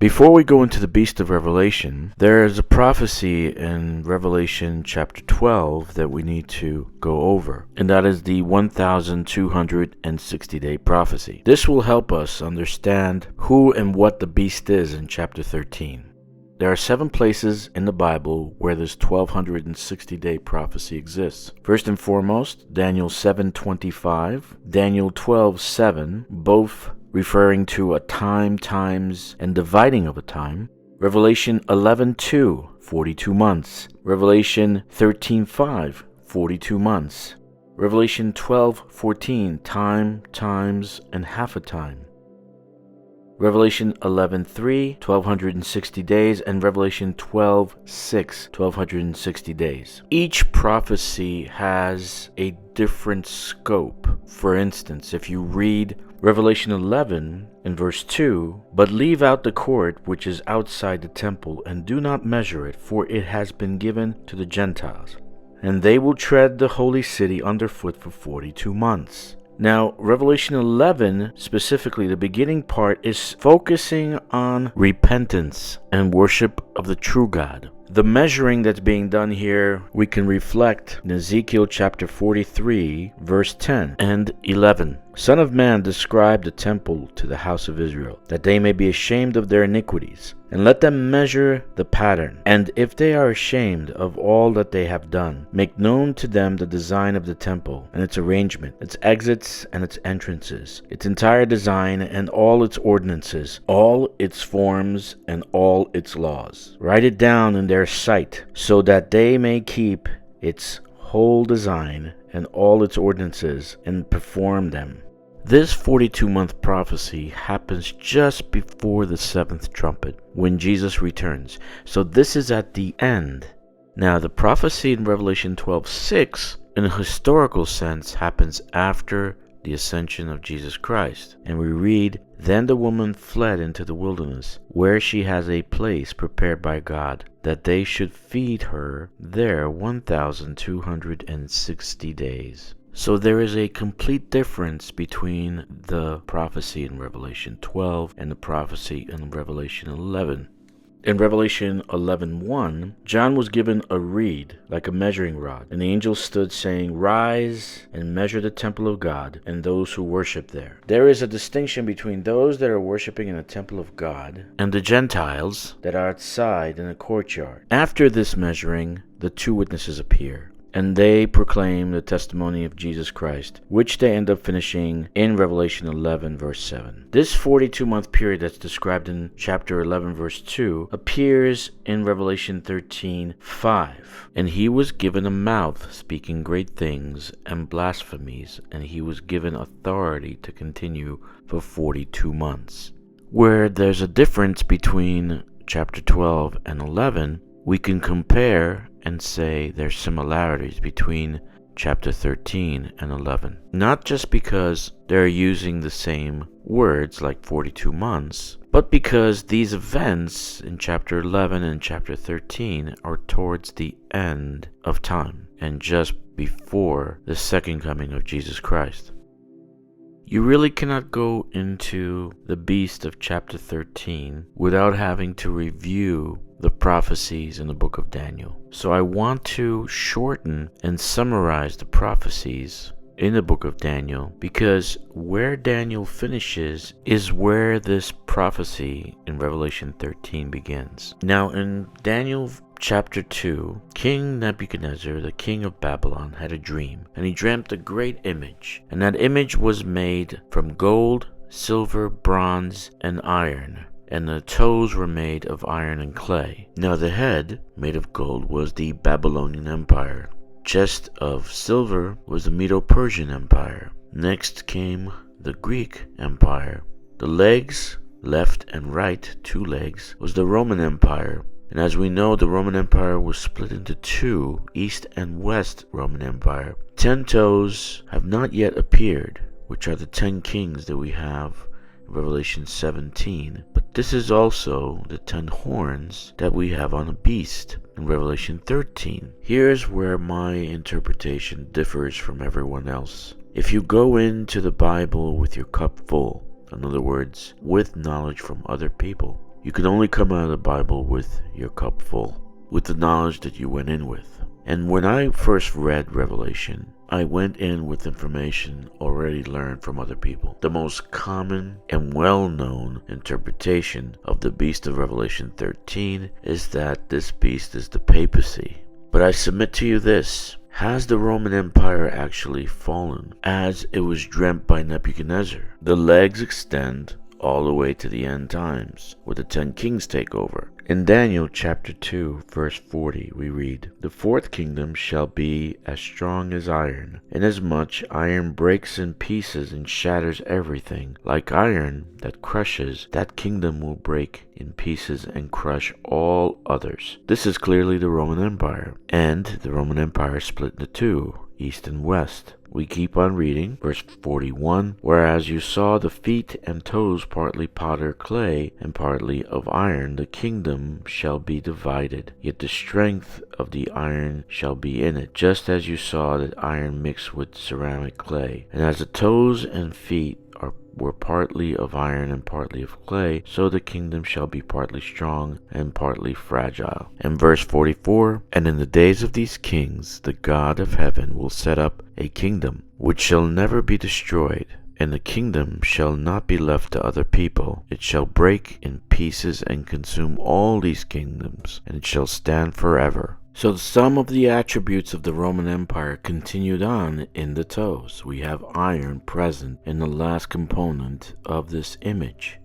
Before we go into the beast of Revelation, there is a prophecy in Revelation chapter 12 that we need to go over, and that is the 1260-day prophecy. This will help us understand who and what the beast is in chapter 13. There are 7 places in the Bible where this 1260-day prophecy exists. First and foremost, Daniel 7:25, Daniel 12:7, both referring to a time, times, and dividing of a time. Revelation 11:2, 42 months. Revelation 13:5, 42 months. Revelation 12:14, time, times, and half a time. Revelation 11:3, 1260 days, and Revelation 12:6, 1260 days. Each prophecy has a different scope. For instance, if you read Revelation 11 in verse 2, "But leave out the court which is outside the temple, and do not measure it, for it has been given to the Gentiles, and they will tread the holy city underfoot for 42 months." Now, Revelation 11, specifically the beginning part, is focusing on repentance and worship of the true God. The measuring that's being done here, we can reflect in Ezekiel chapter 43, verse 10 and 11. "Son of man, describe the temple to the house of Israel, that they may be ashamed of their iniquities, and let them measure the pattern. And if they are ashamed of all that they have done, make known to them the design of the temple, and its arrangement, its exits and its entrances, its entire design and all its ordinances, all its forms and all its laws. Write it down in their sight, so that they may keep its whole design and all its ordinances and perform them." This 42-month prophecy happens just before the 7th trumpet, when Jesus returns. So this is at the end. Now, the prophecy in Revelation 12:6, in a historical sense, happens after the ascension of Jesus Christ. And we read, "Then the woman fled into the wilderness, where she has a place prepared by God, that they should feed her there 1260 days." So there is a complete difference between the prophecy in Revelation 12 and the prophecy in Revelation 11. In Revelation 11:1, John was given a reed like a measuring rod, and the angel stood saying, "Rise and measure the temple of God and those who worship there." There is a distinction between those that are worshiping in the temple of God and the Gentiles that are outside in the courtyard. After this measuring, the 2 witnesses appear, and they proclaim the testimony of Jesus Christ, which they end up finishing in Revelation 11, verse 7. This 42-month period that's described in chapter 11, verse 2, appears in Revelation 13:5. "And he was given a mouth speaking great things and blasphemies, and he was given authority to continue for 42 months. Where there's a difference between chapter 12 and 11, we can compare and say there's similarities between chapter 13 and 11. Not just because they're using the same words like 42 months, but because these events in chapter 11 and chapter 13 are towards the end of time and just before the second coming of Jesus Christ. You really cannot go into the beast of chapter 13 without having to review the prophecies in the book of Daniel. So I want to shorten and summarize the prophecies in the book of Daniel, because where Daniel finishes is where this prophecy in Revelation 13 begins. Now, in Daniel chapter 2, King Nebuchadnezzar, the king of Babylon, had a dream, and he dreamt a great image, and that image was made from gold, silver, bronze, and iron, and the toes were made of iron and clay. Now the head, made of gold, was the Babylonian Empire. Chest of silver was the Medo-Persian Empire. Next came the Greek Empire. The legs, left and right, 2 legs, was the Roman Empire. And as we know, the Roman Empire was split into 2, East and West Roman Empire. 10 toes have not yet appeared, which are the 10 kings that we have in Revelation 17. But this is also the 10 horns that we have on a beast in Revelation 13. Here's where my interpretation differs from everyone else. If you go into the Bible with your cup full, in other words, with knowledge from other people, You can only come out of the Bible with your cup full, with the knowledge that you went in with. And when I first read Revelation, I went in with information already learned from other people. The most common and well-known interpretation of the beast of Revelation 13 is that this beast is the papacy. But I submit to you this: has the Roman Empire actually fallen as it was dreamt by Nebuchadnezzar? The legs extend all the way to the end times, where the 10 kings take over. In Daniel chapter 2, verse 40, we read, "The fourth kingdom shall be as strong as iron, inasmuch iron breaks in pieces and shatters everything. Like iron that crushes, that kingdom will break in pieces and crush all others." This is clearly the Roman Empire, and the Roman Empire split into two, east and west. We keep on reading, verse 41, "Whereas you saw the feet and toes partly powder clay and partly of iron, the kingdom shall be divided, yet the strength of the iron shall be in it, just as you saw that iron mixed with ceramic clay. And as the toes and feet were partly of iron and partly of clay, so the kingdom shall be partly strong and partly fragile." And verse 44, "And in the days of these kings the God of heaven will set up a kingdom which shall never be destroyed, and the kingdom shall not be left to other people. It shall break in pieces and consume all these kingdoms, and it shall stand forever." So some of the attributes of the Roman Empire continued on in the toes. We have iron present in the last component of this image.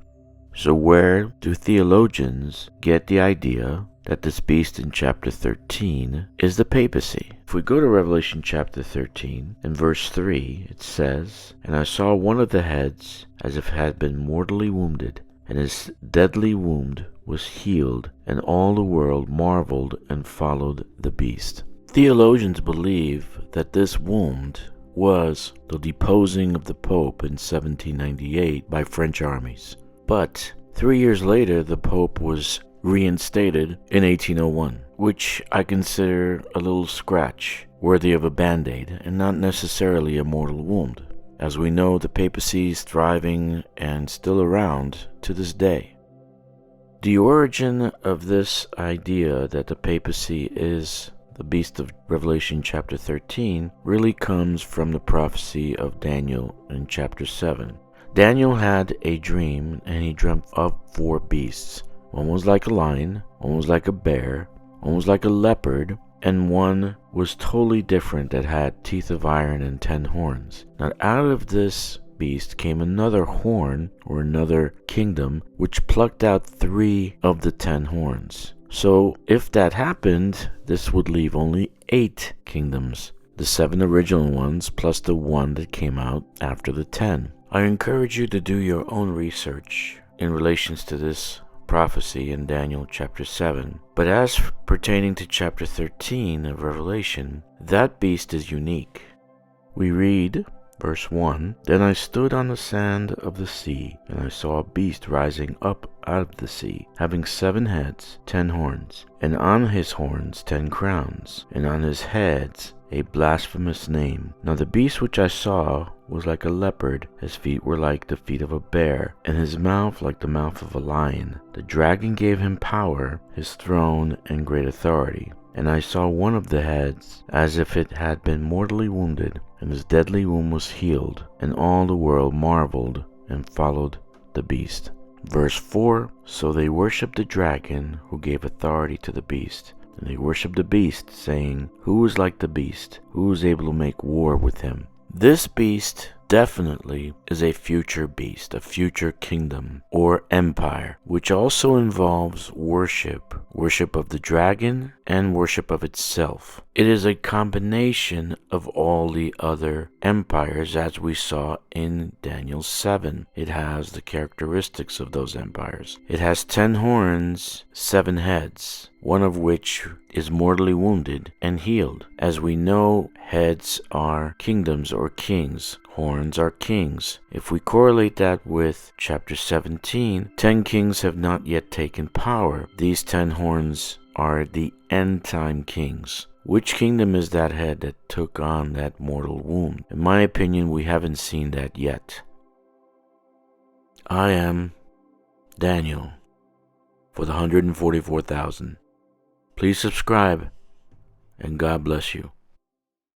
So where do theologians get the idea that this beast in chapter 13 is the papacy? If we go to Revelation chapter 13, in verse 3, it says, "And I saw one of the heads as if it had been mortally wounded, and his deadly wound was healed, and all the world marveled and followed the beast." Theologians believe that this wound was the deposing of the Pope in 1798 by French armies. But 3 years later, the Pope was reinstated in 1801, which I consider a little scratch, worthy of a band-aid, and not necessarily a mortal wound. As we know, the papacy is thriving and still around to this day. The origin of this idea that the papacy is the beast of Revelation chapter 13 really comes from the prophecy of Daniel in chapter 7. Daniel had a dream, and he dreamt of 4 beasts. One was like a lion, one was like a bear, one was like a leopard, and one was totally different that had teeth of iron and 10 horns. Now out of this beast came another horn, or another kingdom, which plucked out 3 of the 10 horns. So if that happened, this would leave only 8 kingdoms, the 7 original ones plus the one that came out after the 10. I encourage you to do your own research in relations to this prophecy in Daniel chapter 7. But as pertaining to chapter 13 of Revelation, that beast is unique. We read, verse 1, "Then I stood on the sand of the sea, and I saw a beast rising up out of the sea, having 7 heads, 10 horns, and on his horns 10 crowns, and on his heads a blasphemous name. Now the beast which I saw was like a leopard, his feet were like the feet of a bear, and his mouth like the mouth of a lion. The dragon gave him power, his throne, and great authority. And I saw one of the heads as if it had been mortally wounded, and his deadly wound was healed, and all the world marveled and followed the beast." Verse 4, "So they worshipped the dragon who gave authority to the beast, and they worshipped the beast, saying, 'Who is like the beast? Who is able to make war with him?'" This beast definitely is a future beast, a future kingdom or empire, which also involves worship of the dragon and worship of itself. It is a combination of all the other empires, as we saw in Daniel 7. It has the characteristics of those empires. It has 10 horns, 7 heads, one of which is mortally wounded and healed. As we know, heads are kingdoms or kings. Horns are kings. If we correlate that with chapter 17, 10 kings have not yet taken power. These 10 horns are the end-time kings. Which kingdom is that head that took on that mortal wound? In my opinion, we haven't seen that yet. I am Daniel. for the 144,000. Please subscribe, and God bless you.